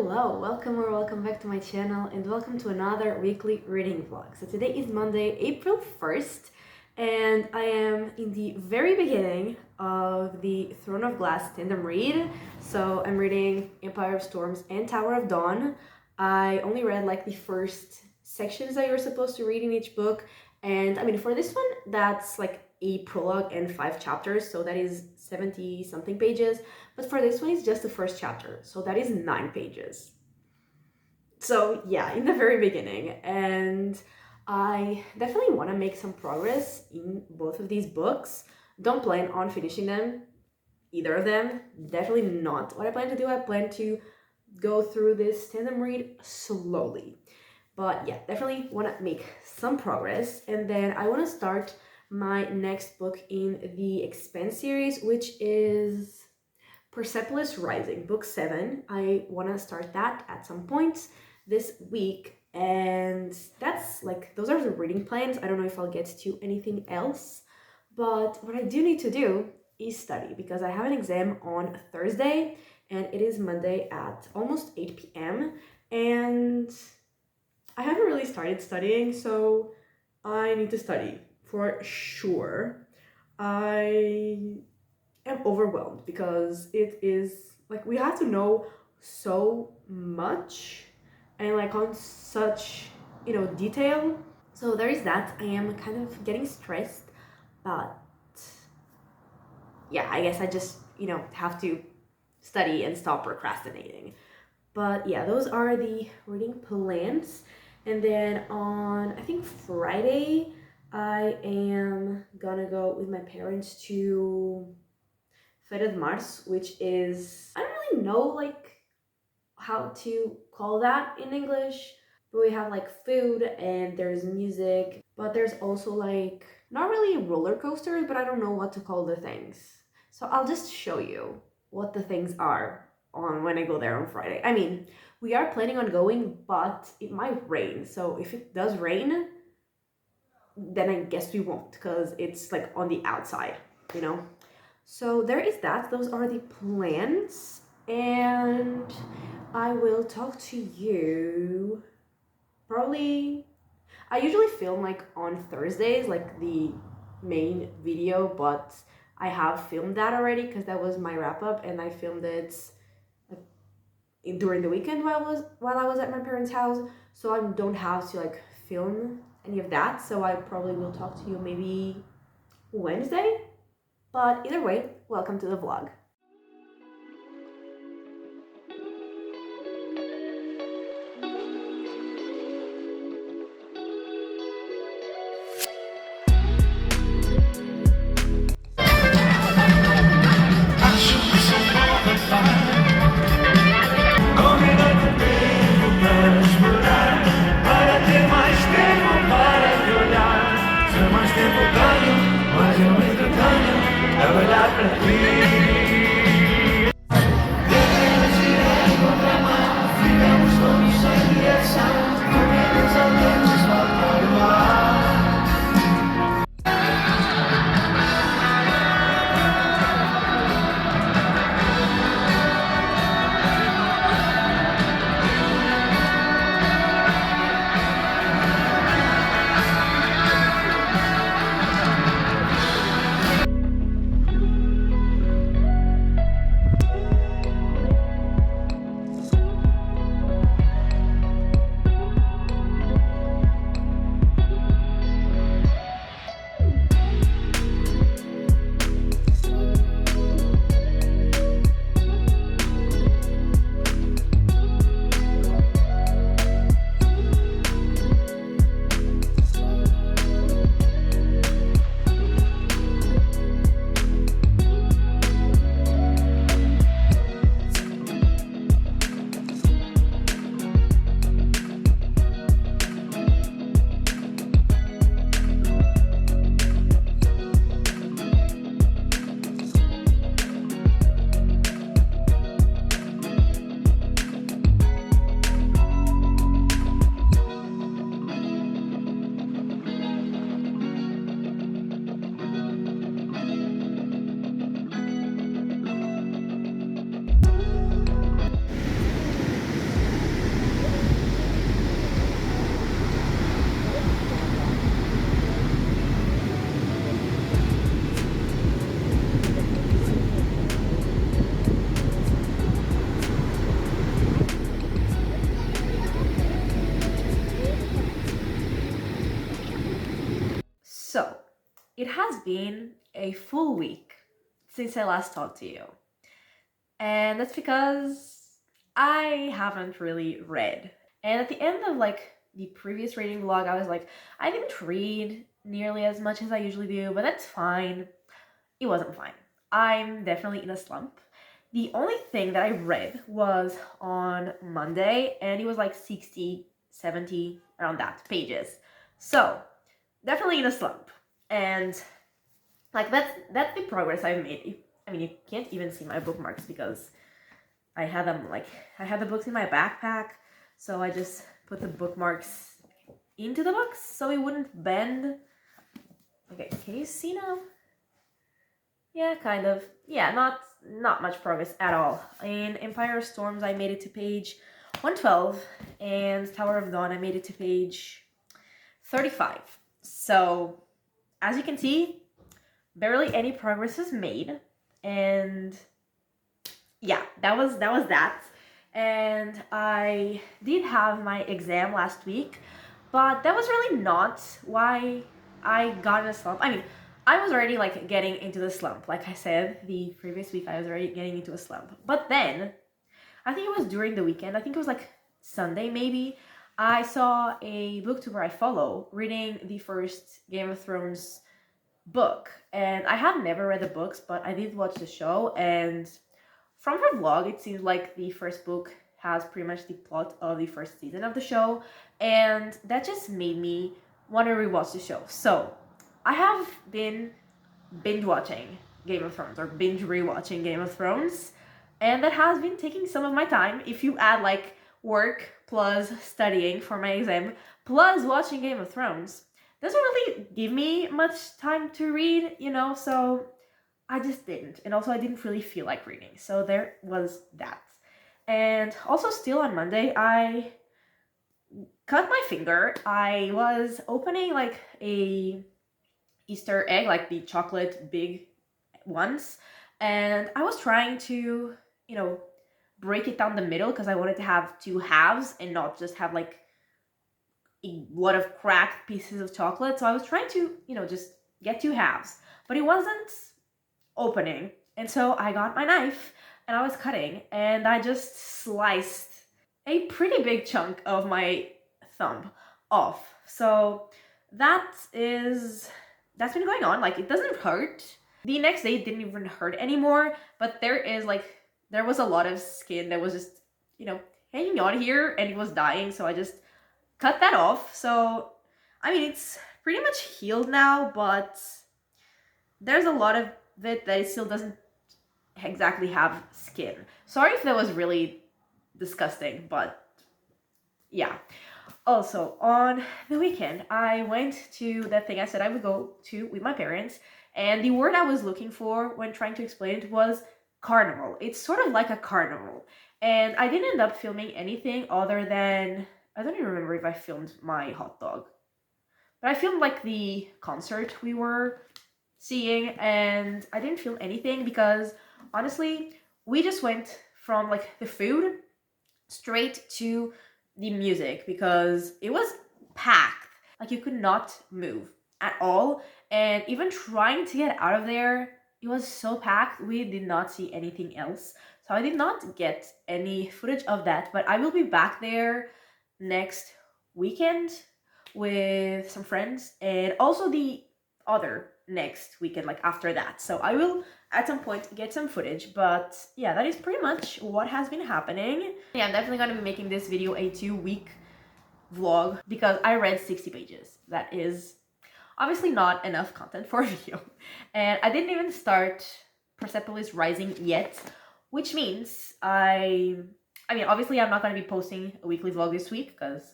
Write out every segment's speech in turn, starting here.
Hello, welcome or welcome back to my channel and welcome to another weekly reading vlog. So today is Monday, April 1st, and I am in the very beginning of the Throne of Glass tandem read. So I'm reading Empire of Storms and Tower of Dawn. I only read like the first sections that you're supposed to read in each book, and I mean for this one that's like a prologue and 5 chapters, so that is 70 something pages, but for this one it's just the first chapter, so that is 9 pages. So yeah, in the very beginning, and I definitely want to make some progress in both of these books. Don't plan on finishing them, either of them, definitely not what I plan to do. I plan to go through this tandem read slowly, but yeah, definitely want to make some progress. And then I want to start my next book in the Expanse series, which is Persepolis Rising, book 7. I want to start that at some point this week, and that's like, those are the reading plans. I don't know if I'll get to anything else, but what I do need to do is study, because I have an exam on Thursday and it is Monday at almost 8 p.m. and I haven't really started studying, so I need to study for sure. I am overwhelmed because it is like we have to know so much and like on such, detail. So there is that. I am kind of getting stressed, but yeah, I guess I just, have to study and stop procrastinating. But yeah, those are the reading plans. And then on, I think Friday, I am gonna go with my parents to Feira de Março, which is, I don't really know like how to call that in English, but we have like food and there's music, but there's also like, not really roller coasters, but I don't know what to call the things. So I'll just show you what the things are on when I go there on Friday. I mean, we are planning on going, but it might rain. So if it does rain, then I guess we won't, because it's like on the outside, So there is that. Those are the plans, and I will talk to you probably. I usually film like on Thursdays, like the main video, but I have filmed that already because that was my wrap up, and I filmed it like during the weekend while I was at my parents' house, so I don't have to like film any of that. So I probably will talk to you maybe Wednesday, but either way, welcome to the vlog. Mais tempo ganho, mas eu me entretanho, é olhar pra ti. it has been a full week since I last talked to you. And that's because I haven't really read. And at the end of like the previous reading vlog, I was like, I didn't read nearly as much as I usually do, but that's fine. It wasn't fine. I'm definitely in a slump. The only thing that I read was on Monday, and it was like 60, 70, around that pages. So, definitely in a slump. And like that's the progress I've made. I mean, you can't even see my bookmarks because I had the books in my backpack, so I just put the bookmarks into the books so it wouldn't bend. Okay, can you see now? Yeah, kind of. Yeah, not much progress at all. In Empire of Storms, I made it to page 112, and Tower of Dawn, I made it to page 35. So, as you can see, barely any progress is made, and yeah, that was that. And I did have my exam last week, but that was really not why I got in a slump. I mean, I was already like getting into the slump. Like I said, the previous week I was already getting into a slump. But then, I think it was during the weekend, I think it was like Sunday maybe, I saw a booktuber I follow reading the first Game of Thrones book. And I have never read the books, but I did watch the show, and from her vlog, it seems like the first book has pretty much the plot of the first season of the show, and that just made me want to rewatch the show. So, I have been binge watching Game of Thrones, or binge rewatching Game of Thrones, and that has been taking some of my time. If you add like work plus studying for my exam plus watching Game of Thrones, doesn't really give me much time to read, so I just didn't. And also I didn't really feel like reading. So there was that. And also still on Monday, I cut my finger. I was opening like a Easter egg, like the chocolate big ones. And I was trying to, break it down the middle because I wanted to have two halves and not just have like a lot of cracked pieces of chocolate. So I was trying to, just get two halves. But it wasn't opening, and so I got my knife and I was cutting, and I just sliced a pretty big chunk of my thumb off. So that's been going on. Like, it doesn't hurt. The next day it didn't even hurt anymore, but there was a lot of skin that was just hanging on here, and it was dying, so I just cut that off. So I mean, it's pretty much healed now, but there's a lot of it that it still doesn't exactly have skin. Sorry if that was really disgusting, but yeah. Also, on the weekend, I went to that thing I said I would go to with my parents, and the word I was looking for when trying to explain it was carnival. It's sort of like a carnival, and I didn't end up filming anything other than, I don't even remember if I filmed my hot dog, but I filmed like the concert we were seeing, and I didn't film anything because honestly we just went from like the food straight to the music because it was packed. Like, you could not move at all, and even trying to get out of there, it was so packed we did not see anything else. So I did not get any footage of that, but I will be back there next weekend with some friends, and also the other next weekend, like after that. So I will at some point get some footage, but yeah, that is pretty much what has been happening. Yeah, I'm definitely going to be making this video a 2-week vlog because I read 60 pages. That is obviously not enough content for a video. And I didn't even start Persepolis Rising yet, which means I mean, obviously I'm not going to be posting a weekly vlog this week because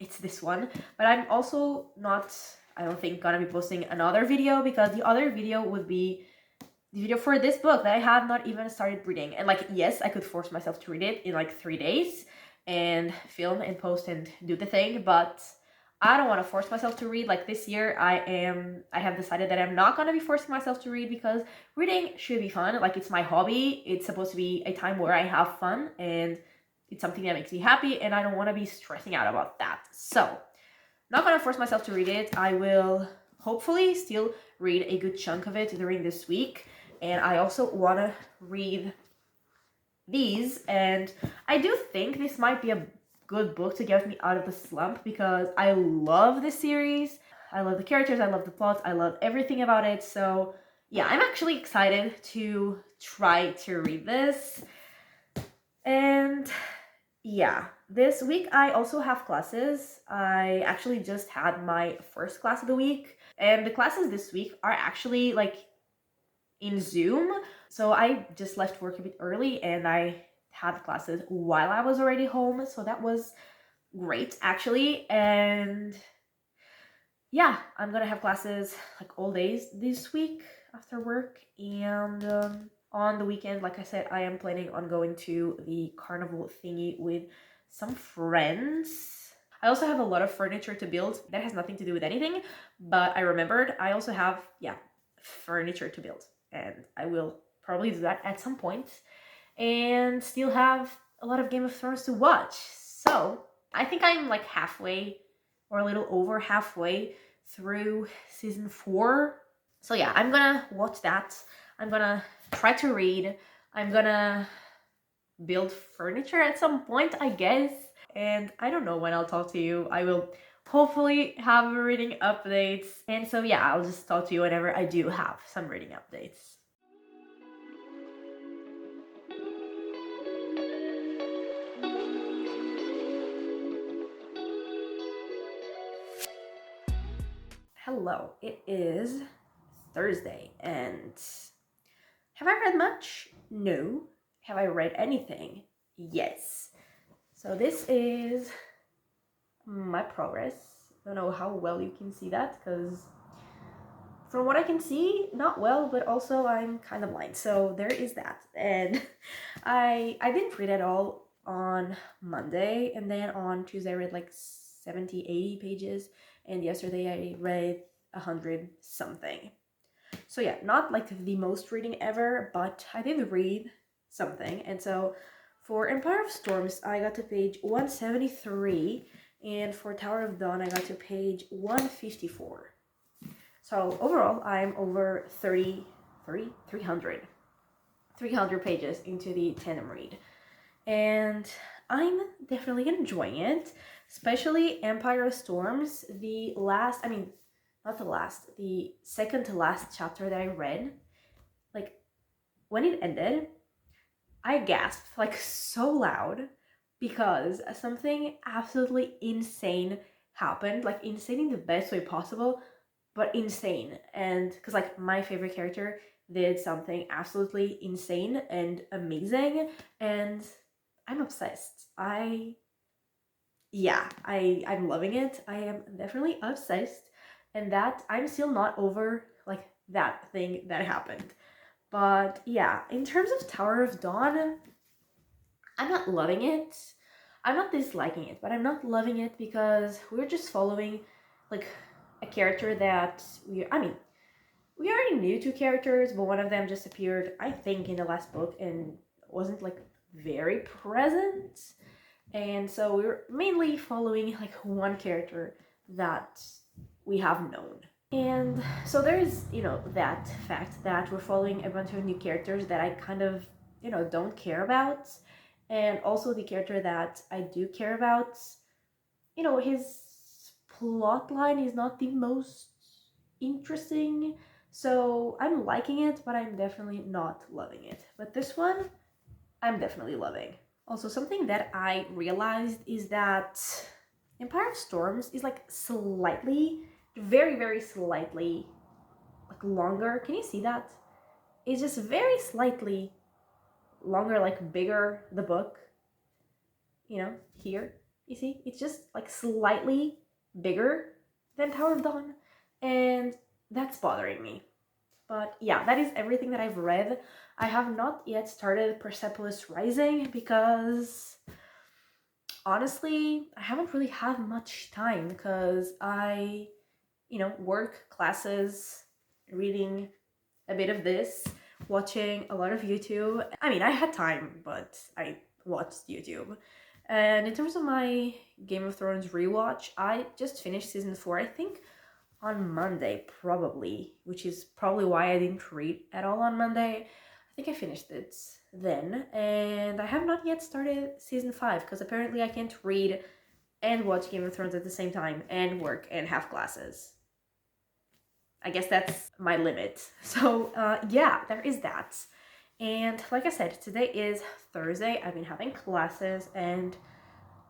it's this one, but I'm also not, I don't think, gonna be posting another video because the other video would be the video for this book that I have not even started reading. And like, yes, I could force myself to read it in like 3 days and film and post and do the thing, but I don't want to force myself to read. Like, this year I have decided that I'm not gonna be forcing myself to read because reading should be fun. Like, it's my hobby. It's supposed to be a time where I have fun, and it's something that makes me happy, and I don't want to be stressing out about that. So, not gonna force myself to read it. I will hopefully still read a good chunk of it during this week. And I also want to read these, and I do think this might be a good book to get me out of the slump because I love this series. I love the characters, I love the plots, I love everything about it. So yeah, I'm actually excited to try to read this. And yeah, this week I also have classes. I actually just had my first class of the week, and the classes this week are actually like in Zoom. So I just left work a bit early and I had classes while I was already home. So that was great actually. And yeah, I'm gonna have classes like all days this week after work. And on the weekend, like I said, I am planning on going to the carnival thingy with some friends. I also have a lot of furniture to build. That has nothing to do with anything, but I remembered I also have, furniture to build. And I will probably do that at some point. And still have a lot of Game of Thrones to watch. So I think I'm like halfway or a little over halfway through season 4. So yeah, I'm gonna watch that. I'm gonna try to read. I'm gonna build furniture at some point, I guess. And I don't know when I'll talk to you. I will hopefully have reading updates. And so yeah, I'll just talk to you whenever I do have some reading updates. Hello, it is Thursday, and have I read much? No. Have I read anything? Yes. So this is my progress. I don't know how well you can see that, because from what I can see, not well, but also I'm kind of blind, so there is that. And I didn't read at all on Monday, and then on Tuesday I read like 70, 80 pages, and yesterday I read 100 something. So yeah, not like the most reading ever, but I did read something. And so for Empire of Storms, I got to page 173, and for Tower of Dawn, I got to page 154. So overall, I'm over 300 pages into the tandem read. And I'm definitely enjoying it, especially Empire of Storms. The second to last chapter that I read, like when it ended, I gasped like so loud because something absolutely insane happened, like insane in the best way possible, but insane. And because like my favorite character did something absolutely insane and amazing, and I'm obsessed. I'm loving it. I am definitely obsessed, and that I'm still not over like that thing that happened. But yeah, in terms of Tower of Dawn, I'm not loving it. I'm not disliking it, but I'm not loving it because we're just following like a character that we already knew 2 characters, but one of them just appeared, I think, in the last book and wasn't like very present. And so we're mainly following like one character that we have known. And so there's, that fact that we're following a bunch of new characters that I kind of, don't care about. And also the character that I do care about, his plot line is not the most interesting. So I'm liking it, but I'm definitely not loving it. But this one, I'm definitely loving. Also, something that I realized is that Empire of Storms is like slightly, very, very slightly, like longer. Can you see that? It's just very slightly longer, like bigger, the book. Here, you see? It's just like slightly bigger than Tower of Dawn. And that's bothering me. But yeah, that is everything that I've read. I have not yet started Persepolis Rising because honestly, I haven't really had much time because I, work, classes, reading a bit of this, watching a lot of YouTube. I mean, I had time, but I watched YouTube. And in terms of my Game of Thrones rewatch, I just finished season 4, I think, on Monday, probably, which is probably why I didn't read at all on Monday. I think I finished it then, and I have not yet started season 5 because apparently I can't read and watch Game of Thrones at the same time and work and have classes. I guess that's my limit. So, yeah, there is that. And like I said, today is Thursday. I've been having classes, and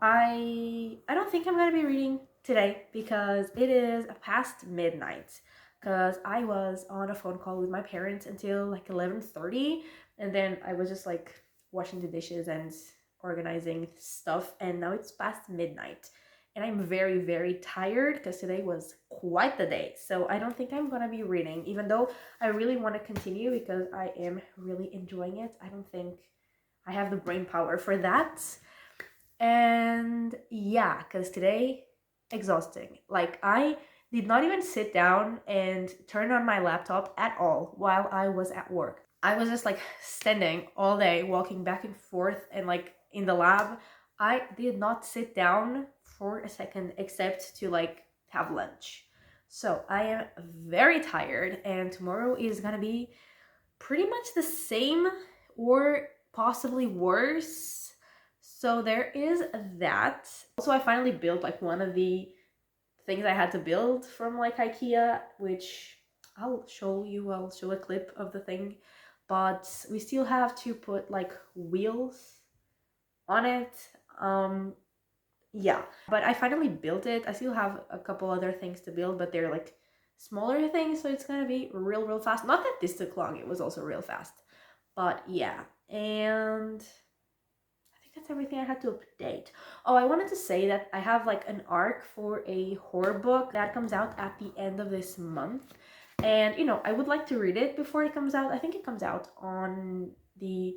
I don't think I'm gonna be reading today because it is past midnight. Because I was on a phone call with my parents until like 11:30, and then I was just like washing the dishes and organizing stuff, and now it's past midnight. And I'm very, very tired because today was quite the day. So I don't think I'm gonna be reading, even though I really want to continue because I am really enjoying it. I don't think I have the brain power for that. And yeah, because today, exhausting. Like, I did not even sit down and turn on my laptop at all while I was at work. I was just like standing all day, walking back and forth, and like in the lab. I did not sit down for a second except to like have lunch. So I am very tired, and tomorrow is gonna be pretty much the same or possibly worse. So there is that. Also, I finally built like one of the things I had to build from like IKEA, which I'll show you. I'll show a clip of the thing, but we still have to put like wheels on it. Yeah, but I finally built it. I still have a couple other things to build, but they're like smaller things, so it's gonna be real fast. Not that this took long, it was also real fast. But yeah, and I think that's everything I had to update. Oh, I wanted to say that I have like an arc for a horror book that comes out at the end of this month. And, you know, I would like to read it before it comes out. I think it comes out on the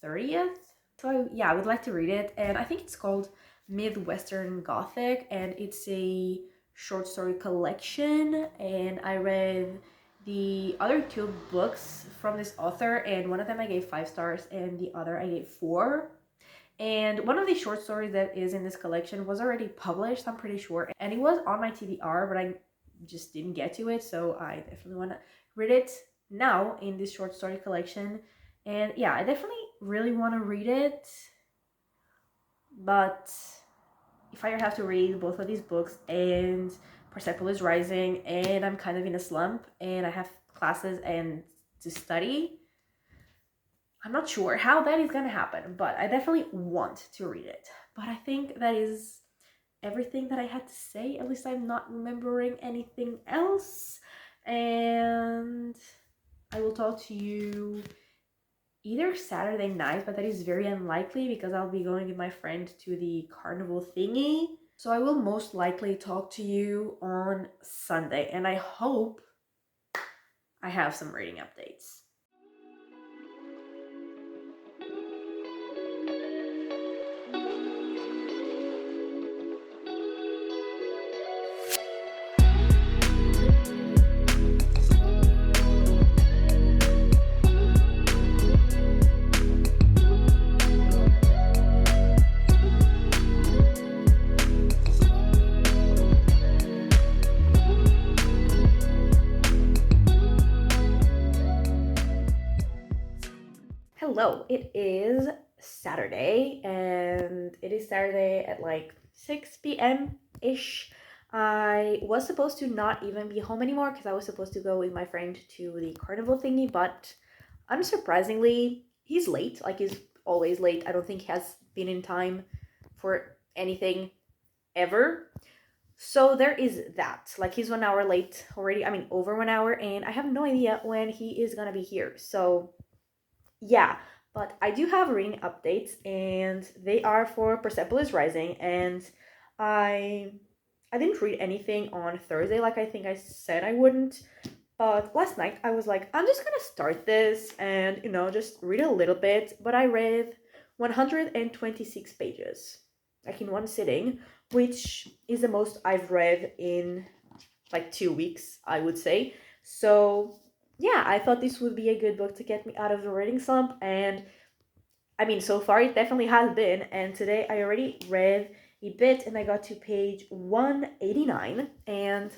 30th. So, yeah, I would like to read it. And I think it's called Midwestern Gothic, and it's a short story collection. And I read the other two books from this author, and one of them I gave 5 stars, and the other I gave 4. And one of the short stories that is in this collection was already published, I'm pretty sure, and it was on my TBR, but I just didn't get to it, so I definitely want to read it now in this short story collection. And yeah, I definitely really want to read it, but if I have to read both of these books and Persepolis Rising, and I'm kind of in a slump, and I have classes and to study, I'm not sure how that is gonna happen, but I definitely want to read it. But I think that is everything that I had to say. At least I'm not remembering anything else. And I will talk to you either Saturday night, but that is very unlikely because I'll be going with my friend to the carnival thingy. So I will most likely talk to you on Sunday, and I hope I have some reading updates. Hello, it is Saturday, and it is Saturday at like 6 p.m. ish. I was supposed to not even be home anymore because I was supposed to go with my friend to the carnival thingy, but unsurprisingly, he's late. Like, he's always late. I don't think he has been in time for anything ever. So there is that. Like, he's 1 hour late already. I mean, over 1 hour, and I have no idea when he is gonna be here. So yeah, but I do have reading updates, and they are for Persepolis Rising, and I I didn't read anything on Thursday like I think I said I wouldn't. But last night I was like, I'm just gonna start this and, just read a little bit. But I read 126 pages, like in one sitting, which is the most I've read in like 2 weeks, I would say. So yeah, I thought this would be a good book to get me out of the reading slump, and I mean, so far it definitely has been. And today I already read a bit, and I got to page 189, and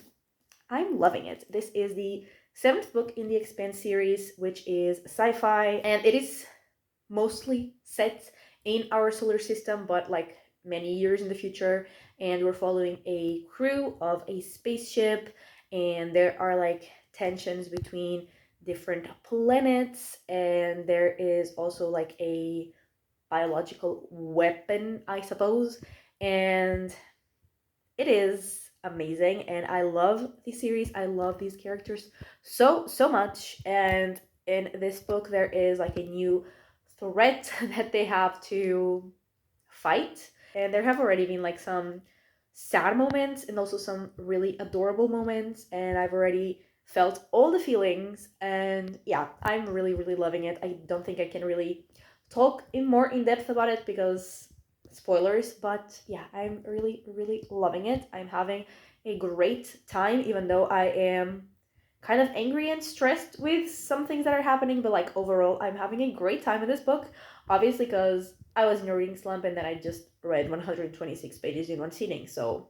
I'm loving it. This is the 7th book in the Expanse series, which is sci-fi, and it is mostly set in our solar system, but like many years in the future. And we're following a crew of a spaceship, and there are like tensions between different planets, and there is also like a biological weapon, I suppose. And it is amazing, and I love the series. I love these characters so much. And in this book there is like a new threat that they have to fight, and there have already been like some sad moments and also some really adorable moments, and I've already felt all the feelings. And yeah, I'm really loving it. I don't think I can really talk in more in depth about it because spoilers, but yeah, I'm really loving it. I'm having a great time, even though I am kind of angry and stressed with some things that are happening, but like overall I'm having a great time with this book, obviously because I was in a reading slump and then I just read 126 pages in one sitting, so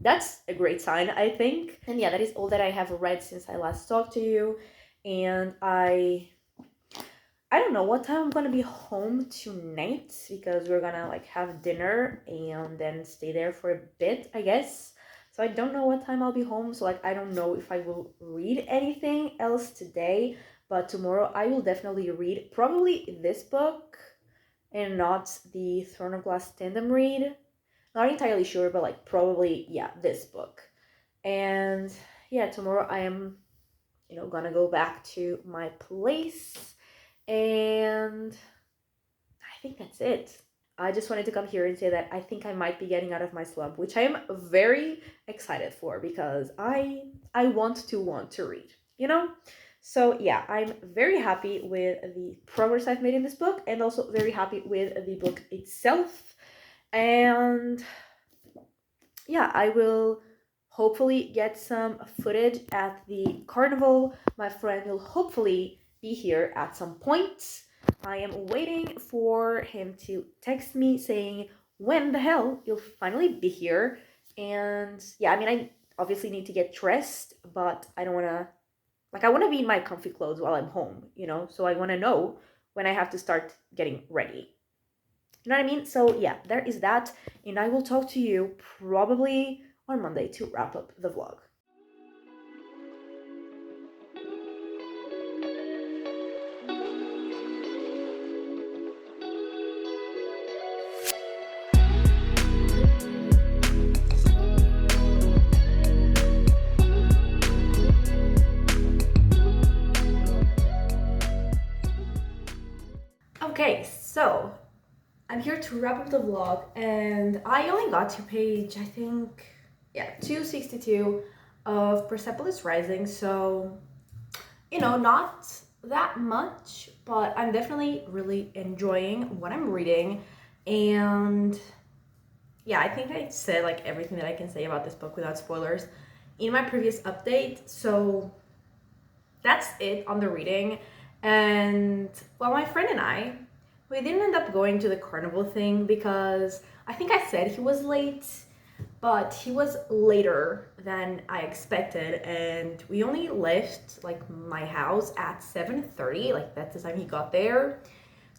that's a great sign, I think. And yeah, that is all that I have read since I last talked to you. And I don't know what time I'm gonna be home tonight because we're gonna like have dinner and then stay there for a bit, I guess. So I don't know what time I'll be home. So like I don't know if I will read anything else today, but tomorrow I will definitely read probably this book and not the Throne of Glass tandem read. Not entirely sure, but like probably yeah, this book. And yeah, tomorrow I am, gonna go back to my place, and I think that's it. I just wanted to come here and say that I think I might be getting out of my slump, which I am very excited for because I want to read, you know? So yeah, I'm very happy with the progress I've made in this book, and also very happy with the book itself. And yeah, I will hopefully get some footage at the carnival. My friend will hopefully be here at some point. I am waiting for him to text me saying when the hell you'll finally be here. And yeah, I mean, I obviously need to get dressed, but I don't want to, like, I want to be in my comfy clothes while I'm home, so I want to know when I have to start getting ready. You know what I mean? So yeah, there is that, and I will talk to you probably on Monday to wrap up the vlog. Okay, so I'm here to wrap up the vlog, and I only got to page, I think, yeah, 262 of Persepolis Rising, so, not that much, but I'm definitely really enjoying what I'm reading. And yeah, I think I said like everything that I can say about this book without spoilers in my previous update, so that's it on the reading. And well, my friend and we didn't end up going to the carnival thing because I think I said he was late, but he was later than I expected, and we only left like my house at 7:30, like that's the time he got there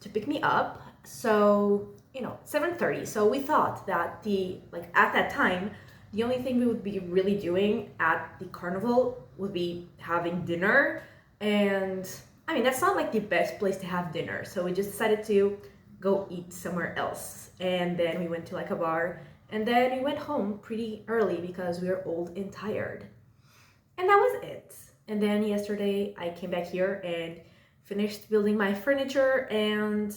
to pick me up. So 7:30, so we thought that at that time the only thing we would be really doing at the carnival would be having dinner. And I mean, that's not like the best place to have dinner, so we just decided to go eat somewhere else. And then we went to like a bar, and then we went home pretty early because we were old and tired. And that was it. And then yesterday I came back here and finished building my furniture, and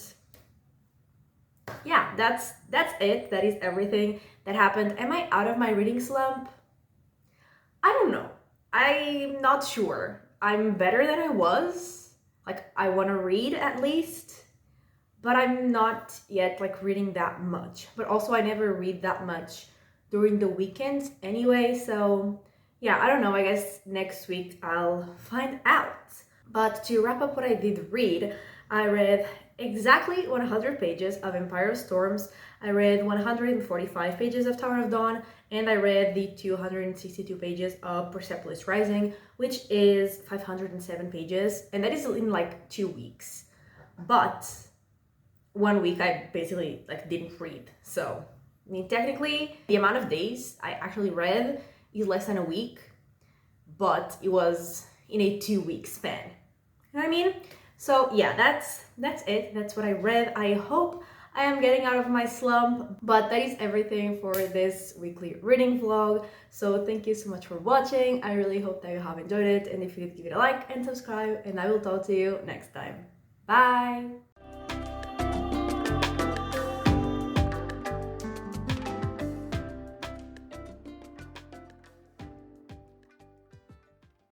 yeah, that's it. That is everything that happened. Am I out of my reading slump? I don't know. I'm not sure. I'm better than I was. Like, I want to read at least, but I'm not yet like reading that much. But also I never read that much during the weekends anyway, so yeah, I don't know. I guess next week I'll find out. But to wrap up what I did read, I read exactly 100 pages of Empire of Storms. I read 145 pages of Tower of Dawn, and I read the 262 pages of Persepolis Rising, which is 507 pages, and that is in like 2 weeks. But 1 week I basically like didn't read. So, I mean, technically, the amount of days I actually read is less than a week, but it was in a 2 week span. You know what I mean? So yeah, that's it. That's what I read. I hope I am getting out of my slump, but that is everything for this weekly reading vlog. So thank you so much for watching. I really hope that you have enjoyed it, and if you could give it a like and subscribe, and I will talk to you next time. Bye!